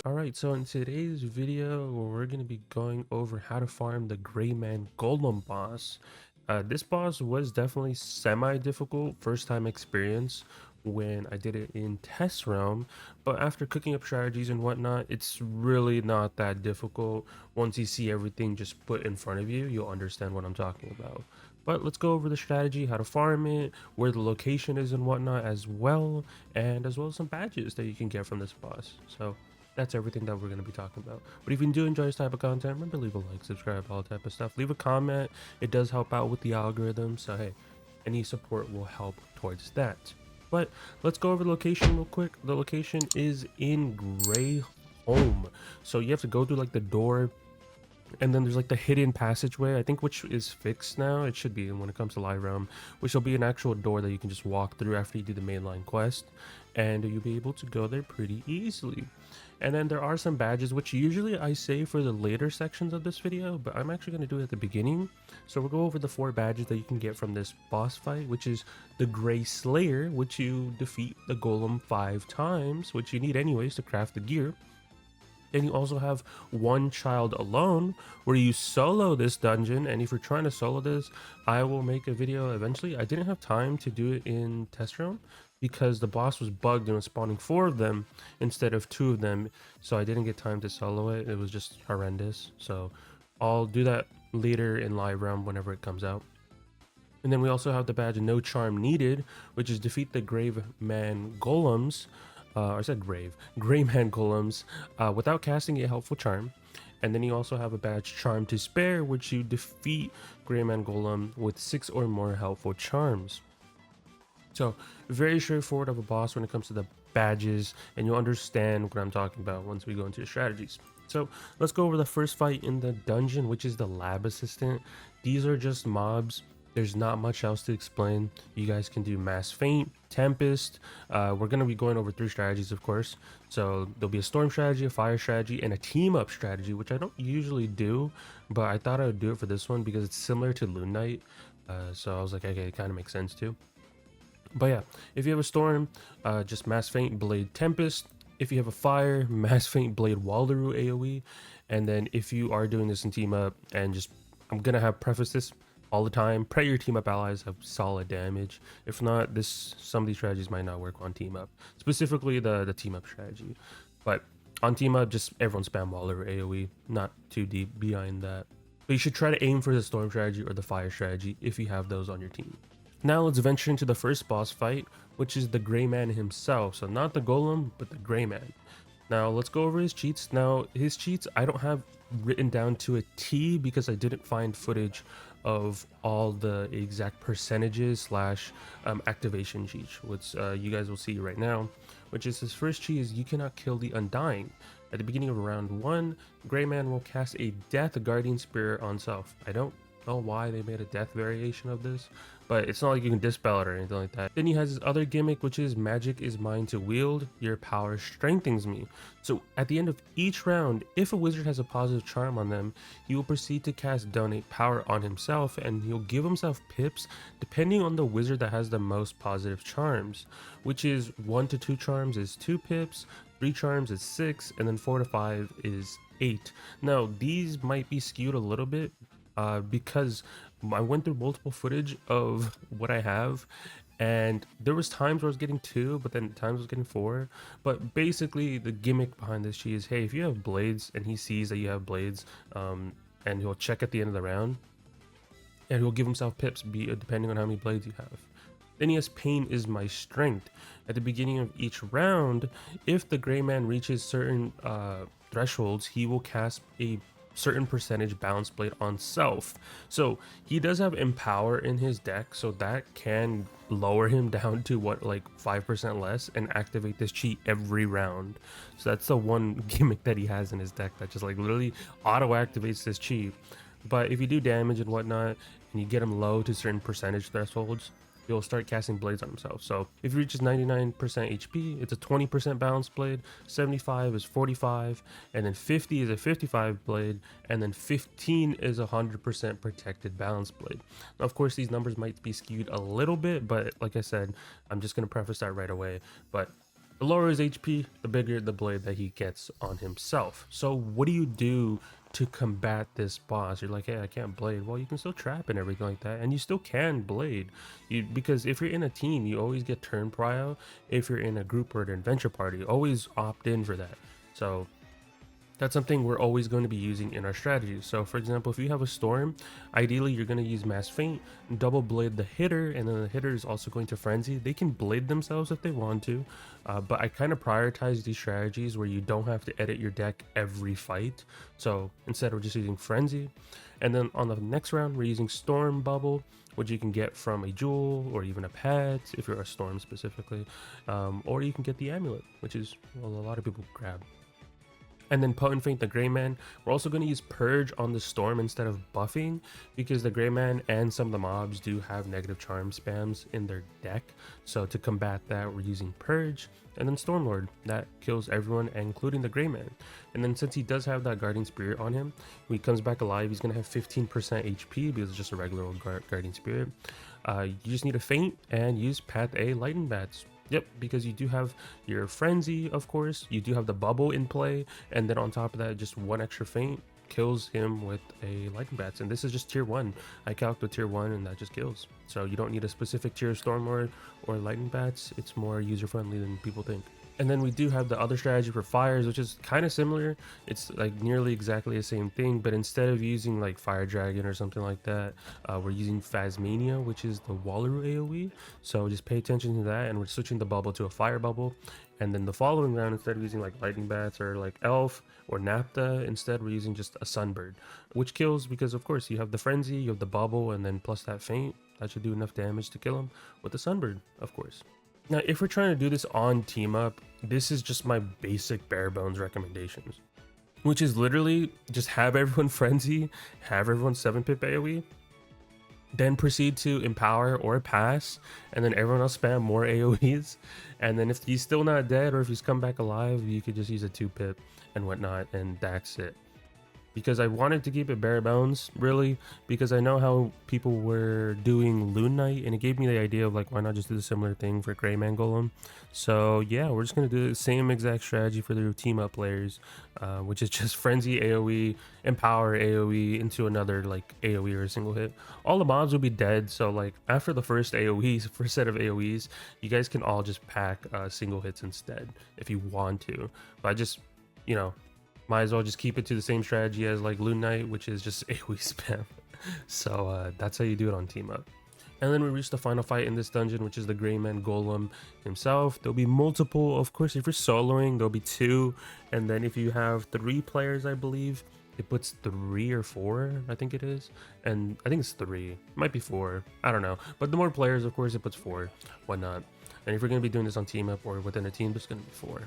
Alright, so in today's video, we're going to be going over how to farm the Greyman Golem boss. This boss was definitely semi-difficult, first-time experience when I did it in Test Realm, but after cooking up strategies and whatnot, it's really not that difficult. Once you see everything just put in front of you, you'll understand what I'm talking about. But let's go over the strategy, how to farm it, where the location is and whatnot as well, and as well as some badges that you can get from this boss. So that's everything that we're going to be talking about. But if you do enjoy this type of content, remember, leave a like, subscribe, all type of stuff. Leave a comment. It does help out with the algorithm. So hey, any support will help towards that. But let's go over the location real quick. The location is in Grey Home. So you have to go through like the door, and then there's like the hidden passageway, I think, which is fixed now. It should be when it comes to live realm, which will be an actual door that you can just walk through after you do the mainline quest, and you'll be able to go there pretty easily. And then there are some badges, which usually I say for the later sections of this video, but I'm actually going to do it at the beginning. So we'll go over the 4 badges that you can get from this boss fight, which is the Grey Slayer, which you defeat the golem 5 times, which you need anyways to craft the gear. Then you also have One Child Alone, where you solo this dungeon. And if you're trying to solo this, I will make a video eventually. I didn't have time to do it in Test Realm because the boss was bugged and was spawning 4 of them instead of 2 of them. So I didn't get time to solo it. It was just horrendous. So I'll do that later in live realm whenever it comes out. And then we also have the badge No Charm Needed, which is defeat the Greyman Golems. I said Greyman Golems without casting a helpful charm. And then you also have a badge Charm to Spare, which you defeat Greyman Golem with 6 or more helpful charms. So very straightforward of a boss when it comes to the badges, and you'll understand what I'm talking about once we go into the strategies. So let's go over the first fight in the dungeon, which is the lab assistant. These are just mobs. There's not much else to explain. You guys can do Mass Feint, Tempest. We're going to be going over 3 strategies, of course. So there'll be a Storm strategy, a Fire strategy, and a Team Up strategy, which I don't usually do, but I thought I would do it for this one because it's similar to Loon Knight. So I was like, okay, it kind of makes sense too. But yeah, if you have a Storm, just Mass Feint, Blade, Tempest. If you have a Fire, Mass Feint, Blade, Waldaroo AoE. And then if you are doing this in Team Up, and just, I'm going to have preface this all the time, pray your team up allies have solid damage. If not, some of these strategies might not work on team up, specifically the team up strategy. But on team up, just everyone spam wall or AoE, not too deep behind that. But you should try to aim for the storm strategy or the fire strategy if you have those on your team. Now let's venture into the first boss fight, which is the Greyman himself. So not the golem, but the Greyman. Now let's go over his cheats. Now his cheats I don't have written down to a T because I didn't find footage of all the exact percentages slash activation cheats, which you guys will see right now, which is his first cheat is you cannot kill the Undying. At the beginning of round 1, Greyman will cast a Death Guardian Spirit on self. I don't know why they made a death variation of this, but it's not like you can dispel it or anything like that. Then he has his other gimmick, which is magic is mine to wield, your power strengthens me. So at the end of each round, if a wizard has a positive charm on them, he will proceed to cast donate power on himself, and he'll give himself pips depending on the wizard that has the most positive charms, which is 1 to 2 charms is 2 pips, 3 charms is 6, and then 4 to 5 is 8. Now these might be skewed a little bit because I went through multiple footage of what I have, and there was times where I was getting 2, but then times I was getting 4. But basically the gimmick behind this cheat is, hey, if you have blades and he sees that you have blades, and he'll check at the end of the round, and he'll give himself pips depending on how many blades you have. Then he has Pain is my strength. At the beginning of each round, if the Greyman reaches certain thresholds, he will cast a certain percentage balance blade on self. So he does have Empower in his deck, so that can lower him down to what, like 5% less, and activate this cheat every round. So that's the one gimmick that he has in his deck that just like literally auto activates this cheat. But if you do damage and whatnot and you get him low to certain percentage thresholds, he'll start casting blades on himself. So if he reaches 99% HP, it's a 20% balance blade, 75 is 45, and then 50 is a 55 blade, and then 15 is a 100% protected balance blade. Now, of course, these numbers might be skewed a little bit, but like I said, I'm just going to preface that right away. But The lower his HP, the bigger the blade that he gets on himself. So what do you do to combat this boss? You're like, hey, I can't blade. Well, you can still trap and everything like that, and you still can blade. Because if you're in a team, you always get turn prio. If you're in a group or an adventure party, always opt in for that. So that's something we're always going to be using in our strategy. So for example, if you have a storm, ideally you're going to use mass feint, double blade the hitter, and then the hitter is also going to frenzy. They can blade themselves if they want to, but I kind of prioritize these strategies where you don't have to edit your deck every fight. So instead we're just using frenzy, and then on the next round we're using storm bubble, which you can get from a jewel or even a pet if you're a storm specifically, or you can get the amulet, which is, well, a lot of people grab. And then Potent Feint the Greyman. We're also going to use Purge on the Storm instead of buffing, because the Greyman and some of the mobs do have negative charm spams in their deck. So to combat that, we're using Purge. And then Stormlord, that kills everyone, including the Greyman. And then since he does have that Guardian Spirit on him, when he comes back alive, he's going to have 15% HP because it's just a regular old Guardian Spirit. You just need a Feint and use Path A Lightning Bats. Yep, because you do have your frenzy, of course, you do have the bubble in play, and then on top of that, just one extra feint kills him with a lightning bats. And this is just tier 1. I calc with tier 1 and that just kills. So you don't need a specific tier of Stormlord or lightning bats. It's more user friendly than people think. And then we do have the other strategy for fires, which is kind of similar. It's like nearly exactly the same thing, but instead of using like Fire Dragon or something like that, we're using Phasmania, which is the Wallaroo AoE. So just pay attention to that, and we're switching the bubble to a fire bubble. And then the following round, instead of using like lightning bats or like elf or napta, instead we're using just a sunbird, which kills because of course you have the frenzy, you have the bubble, and then plus that feint. That should do enough damage to kill him with the sunbird, of course. Now, if we're trying to do this on team up, this is just my basic bare bones recommendations, which is literally just have everyone frenzy, have everyone 7-pip AoE, then proceed to empower or pass, and then everyone else spam more AoEs. And then if he's still not dead or if he's come back alive, you could just use a 2-pip and whatnot, and that's it. Because I wanted to keep it bare bones, really, because I know how people were doing Loon Knight, and it gave me the idea of like, why not just do the similar thing for Greyman Golem. So yeah, we're just gonna do the same exact strategy for the team up players, which is just frenzy AoE, empower AoE into another like AoE or a single hit. All the mobs will be dead, so like after the first AoEs, first set of AoEs, you guys can all just pack single hits instead if you want to. But I just, you know, might as well just keep it to the same strategy as like Loon Knight, which is just AoE spam. So that's how you do it on team up. And then we reach the final fight in this dungeon, which is the Greyman Golem himself. There'll be multiple, of course, if you're soloing, there'll be 2. And then if you have 3 players, I believe, it puts 3 or 4, I think it is. And I think it's 3, it might be 4, I don't know. But the more players, of course, it puts 4, whatnot. And if you're going to be doing this on team up or within a team, there's going to be 4.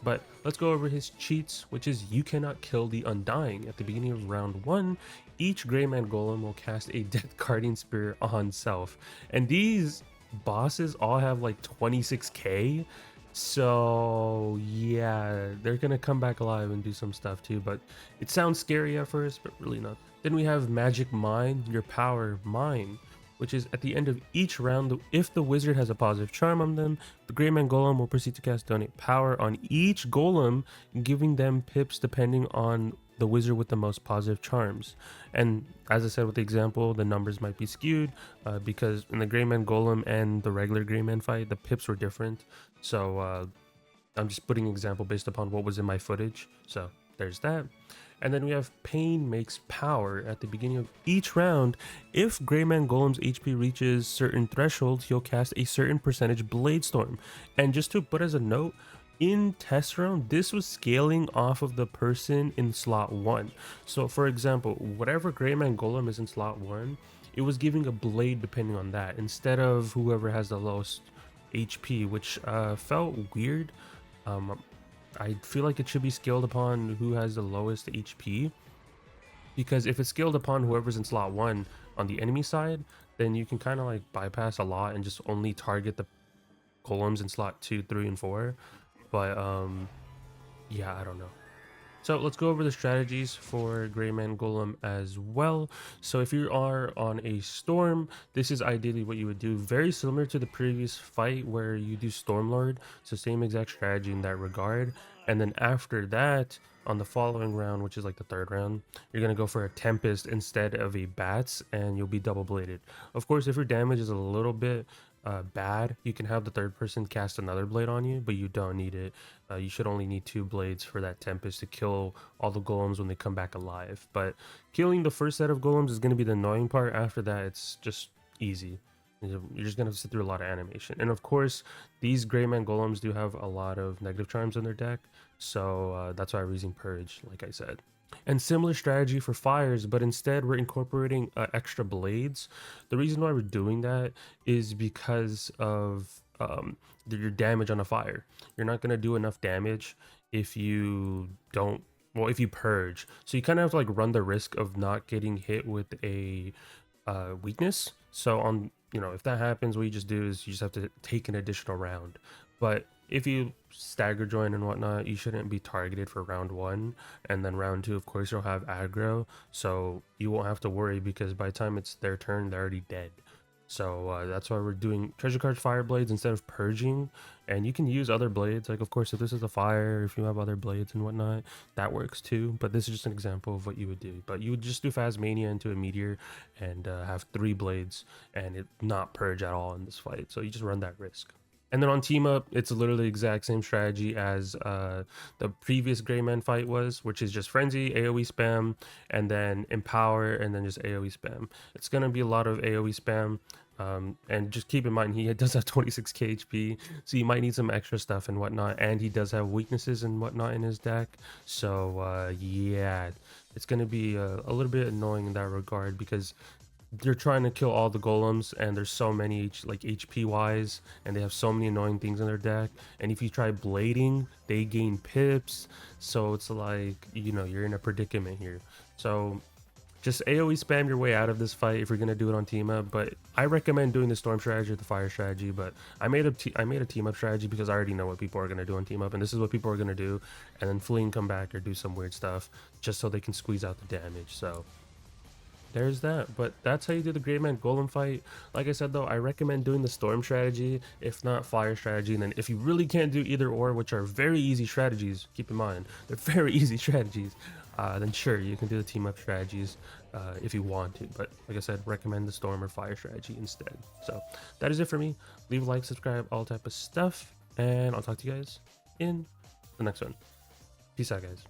But let's go over his cheats, which is you cannot kill the Undying. At the beginning of round 1, each Greyman Golem will cast a Death Guardian Spirit on self. And these bosses all have like 26k. So yeah, they're gonna come back alive and do some stuff too. But it sounds scary at first, but really not. Then we have Magic Mine, your power mine, which is at the end of each round, if the wizard has a positive charm on them, the Greyman Golem will proceed to cast Donate Power on each golem, giving them pips depending on the wizard with the most positive charms. And as I said with the example, the numbers might be skewed because in the Greyman Golem and the regular Greyman fight, the pips were different. So I'm just putting an example based upon what was in my footage. So there's that. And then we have Pain Makes Power. At the beginning of each round, if Greyman Golem's HP reaches certain thresholds, he'll cast a certain percentage Blade Storm. And just to put as a note, in test round, this was scaling off of the person in slot 1. So for example, whatever Greyman Golem is in slot 1, it was giving a blade depending on that, instead of whoever has the lowest HP, which felt weird. I feel like it should be scaled upon who has the lowest HP, because if it's scaled upon whoever's in slot 1 on the enemy side, then you can kind of like bypass a lot and just only target the golems in slot 2, 3, and 4. But yeah, I don't know. So let's go over the strategies for Greyman Golem as well. So if you are on a storm, this is ideally what you would do. Very similar to the previous fight where you do Stormlord. So same exact strategy in that regard. And then after that, on the following round, which is like the third round, you're going to go for a Tempest instead of a Bats, and you'll be double bladed. Of course, if your damage is a little bit bad, you can have the third person cast another blade on you, but you don't need it. You should only need 2 blades for that Tempest to kill all the golems when they come back alive. But killing the first set of golems is going to be the annoying part. After that, it's just easy. You're just going to sit through a lot of animation. And of course, these Greyman golems do have a lot of negative charms in their deck, so that's why we're using Purge, like I said. And similar strategy for fires, but instead we're incorporating extra blades. The reason why we're doing that is because of your damage on a fire. You're not going to do enough damage if you don't, well, if you purge. So you kind of have to like run the risk of not getting hit with a weakness. So on, you know, if that happens, what you just do is you just have to take an additional round. But if you stagger join and whatnot, you shouldn't be targeted for round 1, and then round 2, of course, you'll have aggro, so you won't have to worry because by the time it's their turn, they're already dead. So that's why we're doing treasure card fire blades instead of purging. And you can use other blades, like of course if this is a fire, if you have other blades and whatnot, that works too. But this is just an example of what you would do. But you would just do Phasmania into a meteor and have 3 blades and it not purge at all in this fight. So you just run that risk. And then on team up, it's literally the exact same strategy as the previous Greyman fight was, which is just Frenzy, AoE spam, and then Empower, and then just AoE spam. It's going to be a lot of AoE spam, and just keep in mind, he does have 26k HP, so you might need some extra stuff and whatnot, and he does have weaknesses and whatnot in his deck. So yeah, it's going to be a little bit annoying in that regard because they're trying to kill all the golems and there's so many like HP wise, and they have so many annoying things in their deck, and if you try blading they gain pips, so it's like, you know, you're in a predicament here. So just AoE spam your way out of this fight if you're going to do it on team up. But I recommend doing the storm strategy or the fire strategy, but I made a team up strategy because I already know what people are going to do on team up, and this is what people are going to do, and then flee and come back or do some weird stuff just so they can squeeze out the damage. So there's that. But that's how you do the Greyman Golem fight. Like I said though, I recommend doing the storm strategy, if not fire strategy. And then if you really can't do either or, which are very easy strategies, keep in mind they're very easy strategies, then sure, you can do the team up strategies if you want to. But like I said, recommend the storm or fire strategy instead. So that is it for me. Leave a like, subscribe, all type of stuff, and I'll talk to you guys in the next one. Peace out, guys.